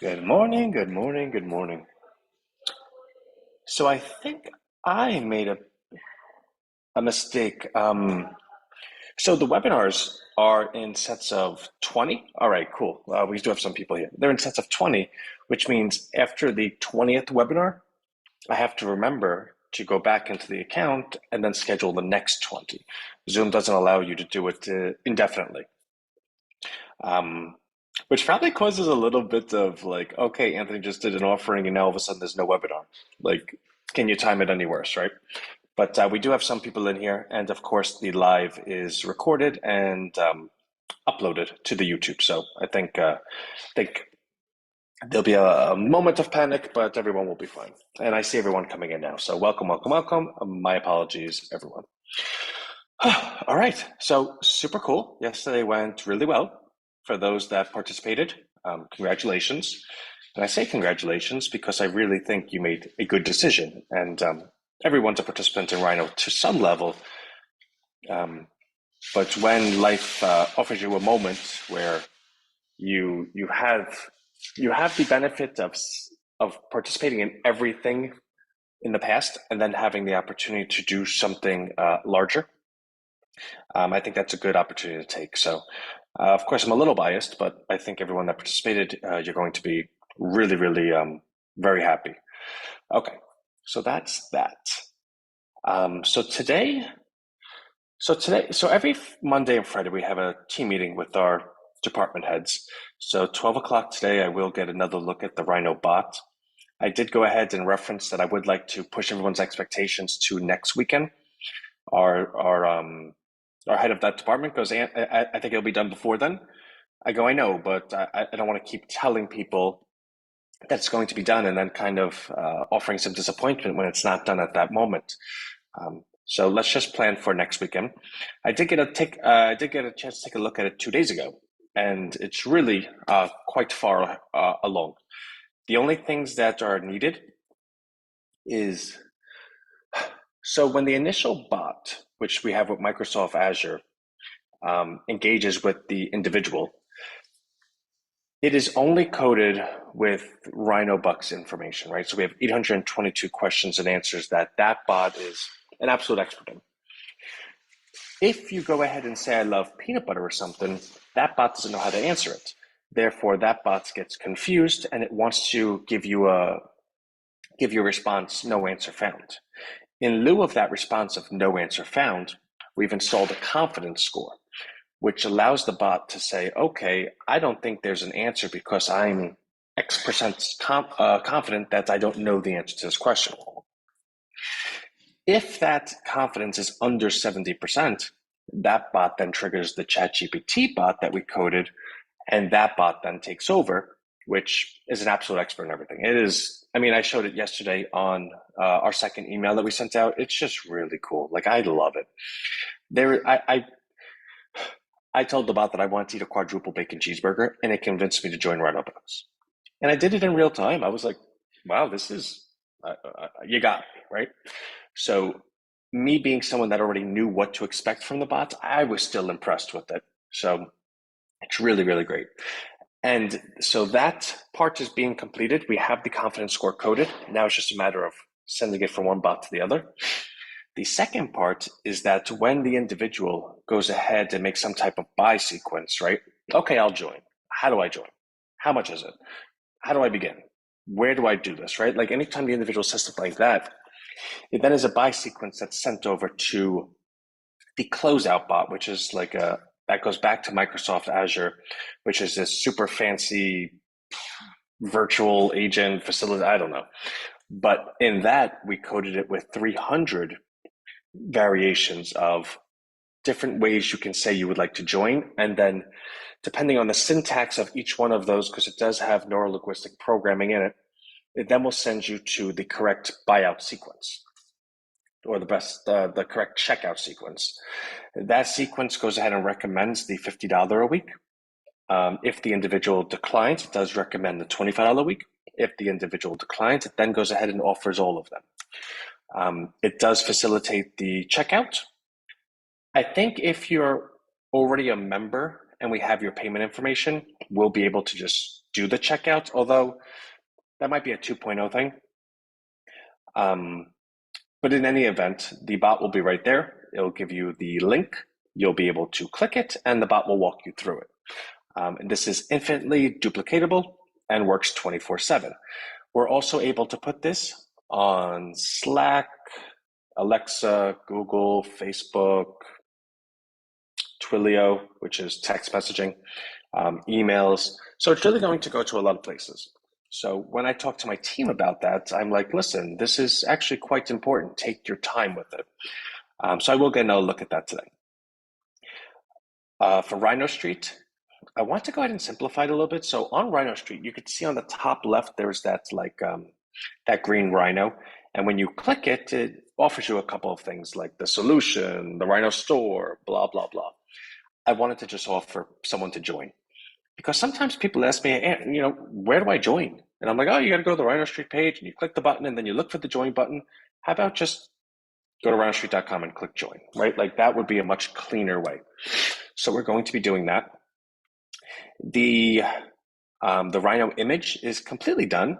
Good morning, good morning, good morning. So I think I made a mistake. So the webinars are in sets of 20. All right, cool. We do have some people here. They're in sets of 20, which means after the 20th webinar, I have to remember to go back into the account and then schedule the next 20. Zoom doesn't allow you to do it indefinitely. Um, which probably causes a little bit of like, okay, Anthony just did an offering and now all of a sudden there's no webinar. Like, can you time it any worse, right? But we do have some people in here, and of course the live is recorded and uploaded to the YouTube. So I think there'll be a moment of panic, but everyone will be fine. And I see everyone coming in now. So welcome, welcome, welcome. My apologies, everyone. All right, so super cool. Yesterday went really well for those that participated. Congratulations. And I say congratulations because I really think you made a good decision. And everyone's a participant in Rhino to some level. But when life offers you a moment where you have the benefit of participating in everything in the past and then having the opportunity to do something larger, I think that's a good opportunity to take. So, of course, I'm a little biased, but I think everyone that participated, you're going to be really, really very happy. Okay, so that's that. Um, so today, so every Monday and Friday we have a team meeting with our department heads. So 12 o'clock today, I will get another look at the Rhino bot. I did go ahead and reference that I would like to push everyone's expectations to next weekend. Our head of that department goes, I think it'll be done before then. I go, I know, but I don't want to keep telling people that it's going to be done and then kind of offering some disappointment when it's not done at that moment. So let's just plan for next weekend. I did get a chance to take a look at it 2 days ago, and it's really quite far along. The only things that are needed is so when the initial bot, which we have with Microsoft Azure, engages with the individual, it is only coded with Rhino Bucks information, right? So we have 822 questions and answers that bot is an absolute expert in. If you go ahead and say, I love peanut butter or something, that bot doesn't know how to answer it. Therefore, that bot gets confused and it wants to give you a response, no answer found. In lieu of that response of no answer found, we've installed a confidence score, which allows the bot to say, okay, I don't think there's an answer because I'm X% confident that I don't know the answer to this question. If that confidence is under 70%, that bot then triggers the ChatGPT bot that we coded, and that bot then takes over, which is an absolute expert in everything. It is, I mean, I showed it yesterday on our second email that we sent out. It's just really cool. Like, I love it. I told the bot that I wanted to eat a quadruple bacon cheeseburger, and it convinced me to join Rhino Box. And I did it in real time. I was like, wow, this is, you got me, right? So, me being someone that already knew what to expect from the bot, I was still impressed with it. So, it's really, really great. And so that part is being completed. We have the confidence score coded. Now it's just a matter of sending it from one bot to the other. The second part is that when the individual goes ahead and makes some type of buy sequence, right? Okay, I'll join. How do I join? How much is it? How do I begin? Where do I do this, right? Like anytime the individual says something like that, it then is a buy sequence that's sent over to the closeout bot, which is like that goes back to Microsoft Azure, which is this super fancy virtual agent facility. I don't know. But in that, we coded it with 300 variations of different ways you can say you would like to join. And then depending on the syntax of each one of those, because it does have neurolinguistic programming in it, it then will send you to the correct buyout sequence or the correct checkout sequence. That sequence goes ahead and recommends the $50 a week. If the individual declines, it does recommend the $25 a week. If the individual declines, it then goes ahead and offers all of them. It does facilitate the checkout. I think if you're already a member and we have your payment information, will be able to just do the checkout, although that might be a 2.0 thing. But in any event, the bot will be right there. It'll give you the link. You'll be able to click it, and the bot will walk you through it. And this is infinitely duplicatable and works 24/7. We're also able to put this on Slack, Alexa, Google, Facebook, Twilio, which is text messaging, emails. So it's really going to go to a lot of places. So when I talk to my team about that, I'm like, listen, this is actually quite important. Take your time with it. So I will get another look at that today. For Rhino Street, I want to go ahead and simplify it a little bit. So on Rhino Street, you could see on the top left, there's that that green rhino. And when you click it, it offers you a couple of things like the solution, the Rhino store, blah, blah, blah. I wanted to just offer someone to join because sometimes people ask me, where do I join? And I'm like, oh, you got to go to the Rhino Street page and you click the button and then you look for the join button. How about just go to rhinostreet.com and click join, right? Like that would be a much cleaner way. So we're going to be doing that. The Rhino image is completely done.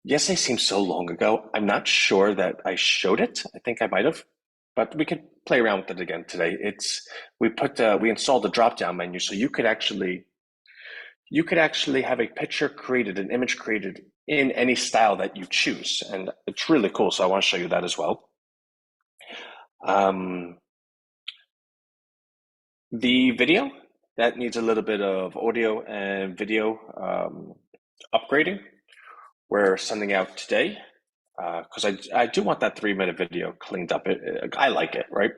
Yesterday seems so long ago. I'm not sure that I showed it. I think I might have, but we could play around with it again today. We installed the drop-down menu, so you could actually have a picture created, an image created in any style that you choose, and it's really cool. So I want to show you that as well. The video that needs a little bit of audio and video upgrading. We're sending out today because I do want that 3-minute video cleaned up. I like it, right?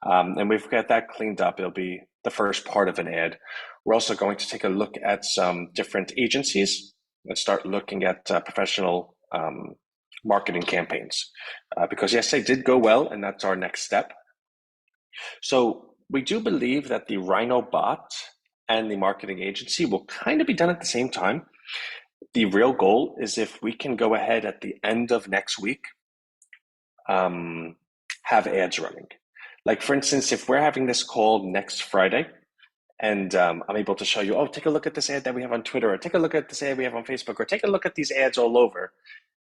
And we've got that cleaned up. It'll be the first part of an ad. We're also going to take a look at some different agencies and start looking at professional marketing campaigns because yes, they did go well, and that's our next step. So we do believe that the Rhino bot and the marketing agency will kind of be done at the same time. The real goal is if we can go ahead at the end of next week, have ads running. Like for instance, if we're having this call next Friday and I'm able to show you, oh, take a look at this ad that we have on Twitter, or take a look at this ad we have on Facebook, or take a look at these ads all over.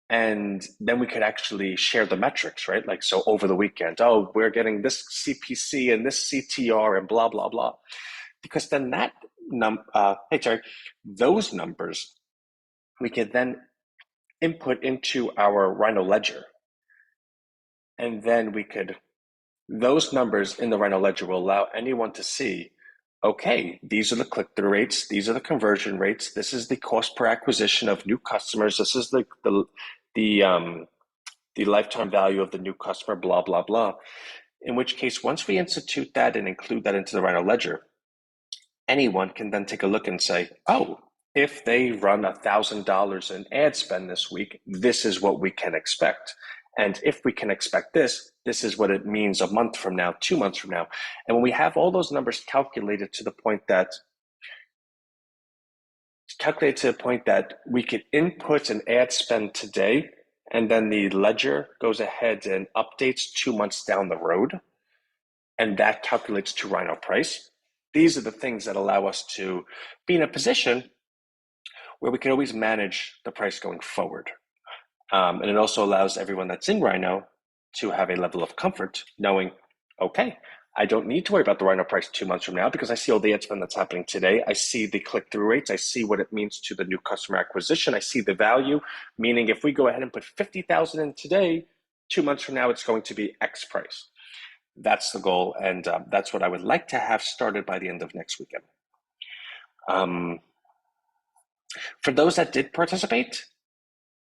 And then we could actually share the metrics, right? Like, so over the weekend, oh, we're getting this CPC and this CTR and blah, blah, blah. Because then those numbers we can then input into our Rhino ledger. And then those numbers in the Rhino ledger will allow anyone to see, okay, these are the click-through rates, these are the conversion rates, this is the cost per acquisition of new customers, this is the lifetime value of the new customer, blah, blah, blah. In which case, once we institute that and include that into the Rhino ledger, anyone can then take a look and say, oh, if they run $1,000 in ad spend this week, this is what we can expect. And if we can expect this, this is what it means a month from now, 2 months from now. And when we have all those numbers calculated to the point that we could input an ad spend today, and then the ledger goes ahead and updates 2 months down the road, and that calculates to Rhino price. These are the things that allow us to be in a position where we can always manage the price going forward. And it also allows everyone that's in Rhino to have a level of comfort knowing, okay, I don't need to worry about the Rhino price 2 months from now because I see all the ad spend that's happening today. I see the click-through rates. I see what it means to the new customer acquisition. I see the value, meaning if we go ahead and put 50,000 in today, 2 months from now, it's going to be X price. That's the goal, and that's what I would like to have started by the end of next weekend. For those that did participate,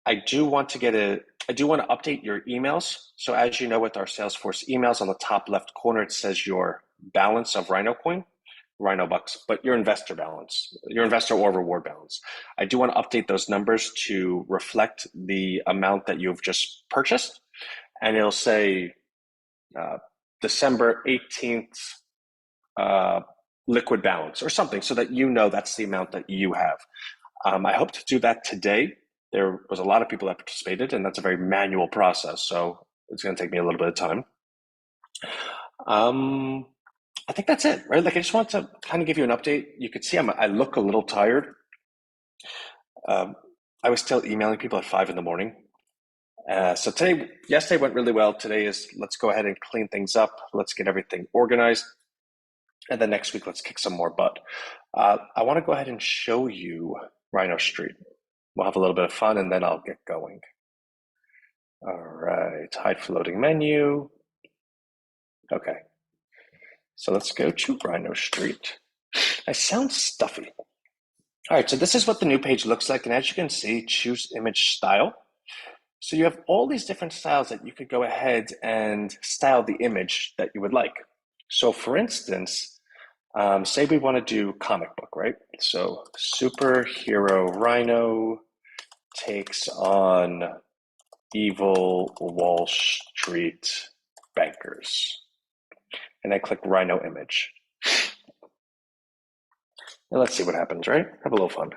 I do want to update your emails. So as you know, with our Salesforce emails on the top left corner, it says your balance of Rhino coin, Rhino bucks, but your investor balance, your investor or reward balance. I do want to update those numbers to reflect the amount that you've just purchased. And it'll say December 18th liquid balance or something so that you know that's the amount that you have. I hope to do that today. There was a lot of people that participated, and that's a very manual process, so it's going to take me a little bit of time. I think that's it, right? Like, I just want to kind of give you an update. You could see I look a little tired. Um, I was still emailing people at 5 in the morning. Yesterday went really well. Today is let's go ahead and clean things up. Let's get everything organized. And then next week, let's kick some more butt. I want to go ahead and show you Rhino Street. We'll have a little bit of fun and then I'll get going. All right, hide floating menu. Okay, so let's go to Rhino Street. I sound stuffy. All right, so this is what the new page looks like. And as you can see, choose image style. So you have all these different styles that you could go ahead and style the image that you would like. So for instance, say we want to do comic book, right? So superhero Rhino takes on evil Wall Street bankers. And I click Rhino image. And let's see what happens, right? Have a little fun.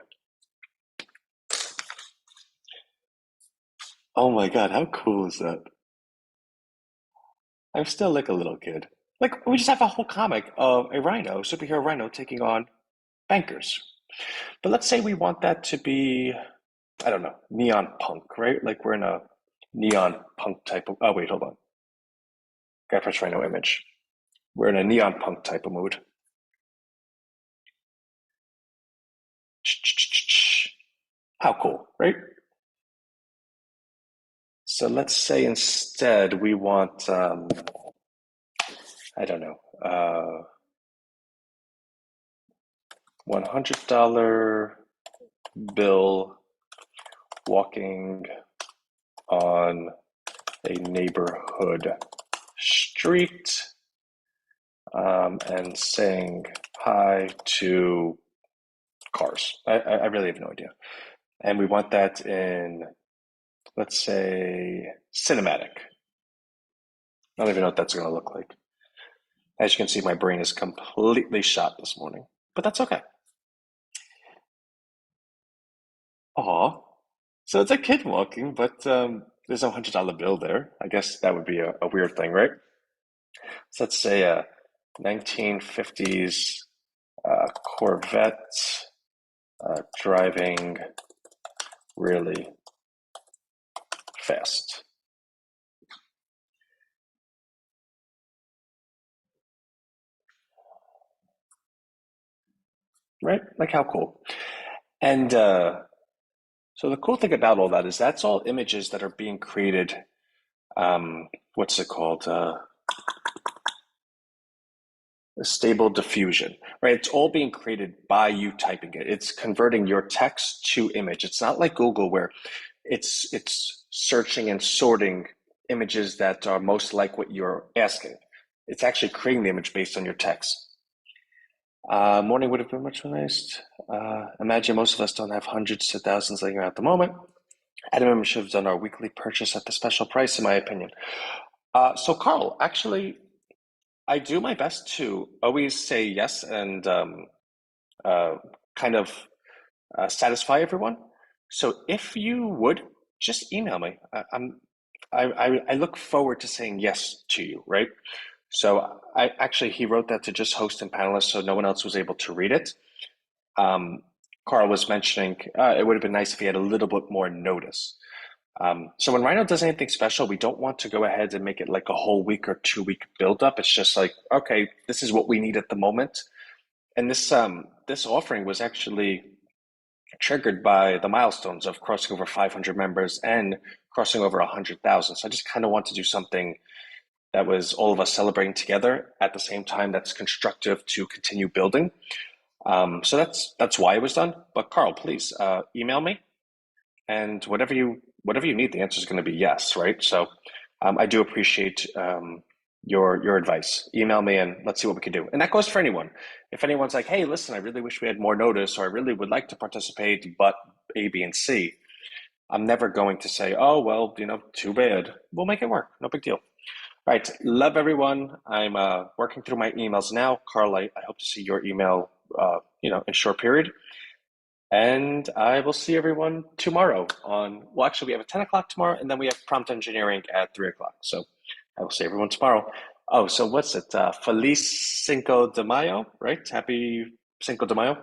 Oh my God, how cool is that? I'm still like a little kid. Like, we just have a whole comic of a rhino, superhero rhino, taking on bankers. But let's say we want that to be, I don't know, neon punk, right? Like, we're in a neon punk type of, oh, wait, hold on. Gotta press rhino image. We're in a neon punk type of mood. How cool, right? So let's say instead we want, I don't know, $100 bill walking on a neighborhood street and saying hi to cars. I really have no idea. And we want that in, let's say, cinematic. I don't even know what that's going to look like. As you can see, my brain is completely shot this morning, but that's okay. Aw. So it's a kid walking, but there's no $100 bill there. I guess that would be a weird thing, right? So let's say a 1950s Corvette driving really fast. Right? Like, how cool. And so the cool thing about all that is that's all images that are being created. What's it called? Stable diffusion, right? It's all being created by you typing it. It's converting your text to image. It's not like Google where it's searching and sorting images that are most like what you're asking. It's actually creating the image based on your text. Morning would have been much nice. Imagine most of us don't have hundreds to thousands laying around at the moment. Adam and I should have done our weekly purchase at the special price, in my opinion. So Carl, actually, I do my best to always say yes and uh, kind of satisfy everyone. So if you would just email me, I look forward to saying yes to you, right? So I actually he wrote that to just host and panelists, so no one else was able to read it. Um, Carl was mentioning it would have been nice if he had a little bit more notice. So when Rhino does anything special, we don't want to go ahead and make it like a whole week or 2 week build up. It's just like, okay, this is what we need at the moment. And this offering was actually triggered by the milestones of crossing over 500 members and crossing over 100,000. So I just kind of want to do something that was all of us celebrating together at the same time that's constructive to continue building. So that's why it was done. But Carl, please email me and whatever you need, the answer is going to be yes, right? So I do appreciate your advice. Email me and let's see what we can do. And that goes for anyone. If anyone's like, hey, listen, I really wish we had more notice, or I really would like to participate, but A, B, and C, I'm never going to say, oh, well, too bad. We'll make it work. No big deal. All right. Love everyone. I'm working through my emails now. Carl, I hope to see your email, in short period. And I will see everyone tomorrow well, actually, we have a 10 o'clock tomorrow, and then we have prompt engineering at 3 o'clock. So I will see everyone tomorrow. Oh, so what's it? Feliz Cinco de Mayo, right? Happy Cinco de Mayo.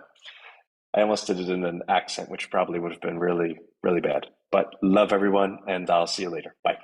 I almost did it in an accent, which probably would have been really, really bad. But love everyone, and I'll see you later. Bye.